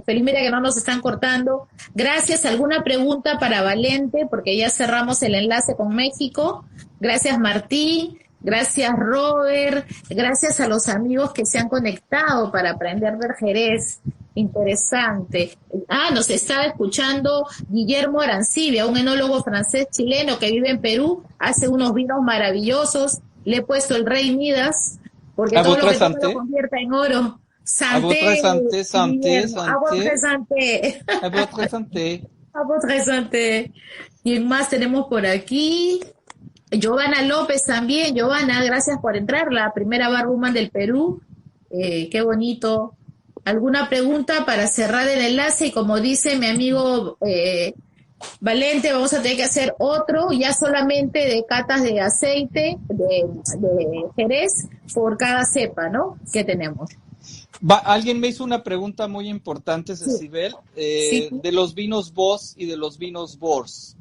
Feliz, mira que no nos están cortando. Gracias. ¿Alguna pregunta para Valente? Porque ya cerramos el enlace con México. Gracias, Martín. Gracias, Robert. Gracias a los amigos que se han conectado para aprender del Jerez. Interesante. Nos está escuchando Guillermo Arancibia, un enólogo francés chileno que vive en Perú, hace unos vinos maravillosos. Le he puesto el Rey Midas, porque A todo lo votre que toma lo santé, convierta en oro. a votre Santé, santé, santé, Guillermo, a votre santé, santé, a votre santé. a votre santé. ¿Quién más tenemos por aquí? Giovanna López también. Giovanna, gracias por entrar, la primera barwoman del Perú. Qué bonito. ¿Alguna pregunta para cerrar el enlace? Y como dice mi amigo Valente, vamos a tener que hacer otro, ya solamente de catas de aceite, de Jerez, por cada cepa, ¿no? Que tenemos. Alguien me hizo una pregunta muy importante, Sí, Cecibel, sí. de los vinos Voss y de los vinos Bors.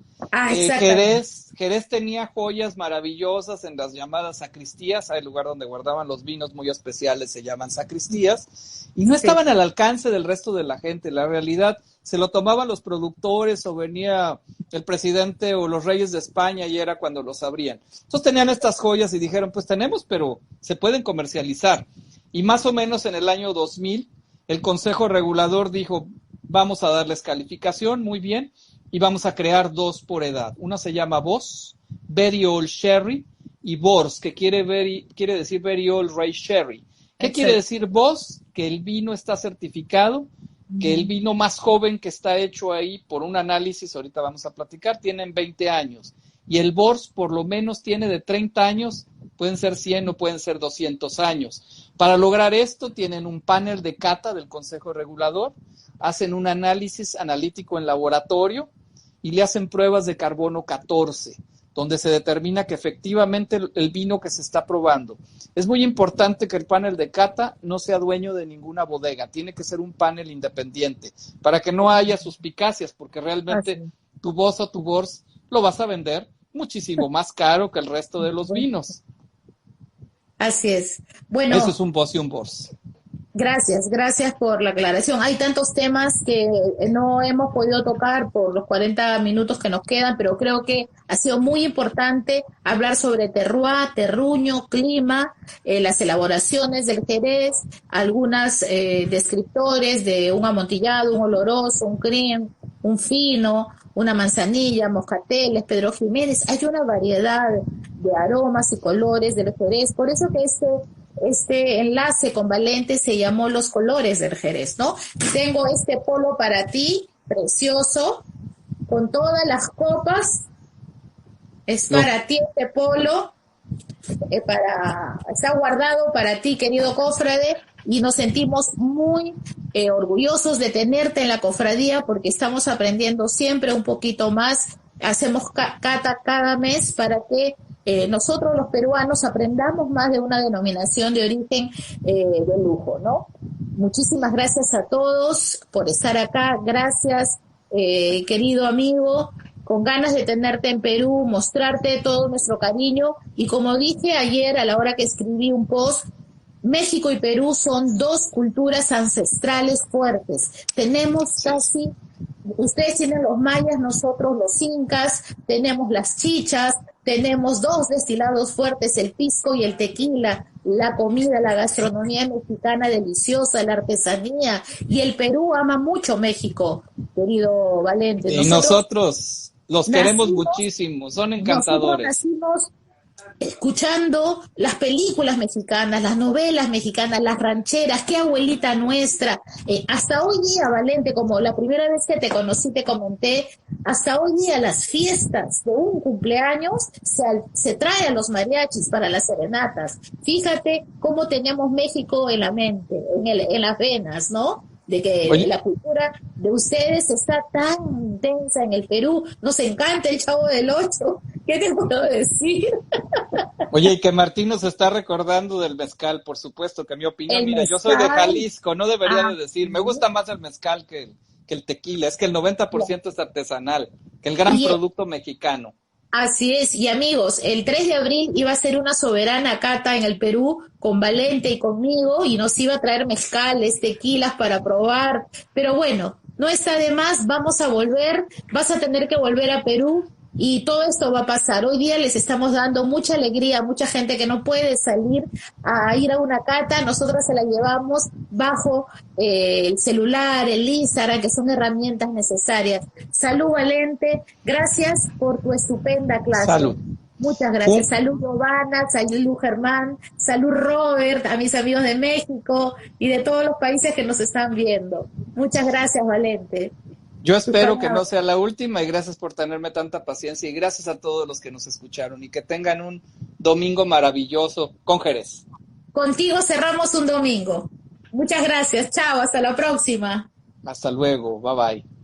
Exactamente. Jerez tenía joyas maravillosas en las llamadas sacristías, hay el lugar donde guardaban los vinos muy especiales, se llaman sacristías, y no Sí. estaban al alcance del resto de la gente. La realidad, se lo tomaban los productores o venía el presidente o los reyes de España y era cuando los abrían. Entonces tenían estas joyas y dijeron, pues tenemos, pero se pueden comercializar. Y más o menos en el año 2000, el Consejo Regulador dijo, vamos a darles calificación, muy bien, y vamos a crear 2 por edad. Una se llama Voss, Very Old Sherry, y Bors, que quiere decir Very Old Rye Sherry. ¿Qué quiere Exacto. decir Voss? Que el vino está certificado, que el vino más joven que está hecho ahí por un análisis, ahorita vamos a platicar, tienen 20 años. Y el Bors por lo menos tiene de 30 años, pueden ser 100 o pueden ser 200 años. Para lograr esto tienen un panel de cata del Consejo Regulador, hacen un análisis analítico en laboratorio y le hacen pruebas de carbono 14, donde se determina que efectivamente el vino que se está probando. Es muy importante que el panel de cata no sea dueño de ninguna bodega, tiene que ser un panel independiente, para que no haya suspicacias, porque realmente Así. tu Voss o tu Bors lo vas a vender muchísimo más caro que el resto de los vinos. Así es. Eso es Bueno, un Voss y un Bors. gracias por la aclaración. Hay tantos temas que no hemos podido tocar por los 40 minutos que nos quedan, pero creo que ha sido muy importante hablar sobre terroir, terruño, clima, las elaboraciones del Jerez, algunas descriptores de un amontillado, un oloroso, un cream, un fino, una manzanilla, moscateles, Pedro Jiménez. Hay una variedad de aromas y colores del Jerez. Por eso que este enlace con Valente se llamó Los Colores del Jerez, ¿no? Tengo este polo para ti, precioso, con todas las copas. Es Lo, para ti este polo, está guardado para ti, querido cofrade, y nos sentimos muy orgullosos de tenerte en la cofradía porque estamos aprendiendo siempre un poquito más. Hacemos cata cada mes para que nosotros los peruanos aprendamos más de una denominación de origen de lujo, ¿no? Muchísimas gracias a todos por estar acá. Gracias, querido amigo, con ganas de tenerte en Perú, mostrarte todo nuestro cariño. Y como dije ayer a la hora que escribí un post, México y Perú son dos culturas ancestrales fuertes. Tenemos casi, ustedes tienen los mayas, nosotros los incas, tenemos las chichas, tenemos dos destilados fuertes, el pisco y el tequila, la comida, la gastronomía mexicana deliciosa, la artesanía, y el Perú ama mucho México, querido Valente. Y nosotros los queremos muchísimo, son nosotros encantadores. nacimos escuchando las películas mexicanas, las novelas mexicanas, las rancheras, qué abuelita nuestra. Hasta hoy día, Valente, como la primera vez que te conocí, te comenté, hasta hoy día las fiestas de un cumpleaños se trae a los mariachis para las serenatas. Fíjate cómo tenemos México en la mente, en las venas, ¿no? De que Oye, la cultura de ustedes está tan intensa en el Perú. Nos encanta el Chavo del Ocho. ¿Qué te puedo decir? oye, y que Martín nos está recordando del mezcal, por supuesto, que mi opinión, El mira, yo soy de mezcal. Jalisco, no debería Ah, de decir, me gusta más el mezcal que el tequila, es que el 90% es artesanal, que el gran y producto mexicano. así es, y amigos, el 3 de abril iba a ser una soberana cata en el Perú con Valente y conmigo y nos iba a traer mezcales, tequilas para probar, pero bueno, no está de más, vamos a volver, vas a tener que volver a Perú y todo esto va a pasar. Hoy día les estamos dando mucha alegría a mucha gente que no puede salir a ir a una cata, nosotros se la llevamos bajo el celular, el Instagram, que son herramientas necesarias. Salud, Valente, gracias por tu estupenda clase. Salud. Muchas gracias. Salud, Giovanna, salud, Germán, salud, Robert, a mis amigos de México y de todos los países que nos están viendo. Muchas gracias, Valente. Yo espero que no sea la última y gracias por tenerme tanta paciencia y gracias a todos los que nos escucharon y que tengan un domingo maravilloso con Jerez. Contigo cerramos un domingo. Muchas gracias. Chao, hasta la próxima. Hasta luego, bye bye.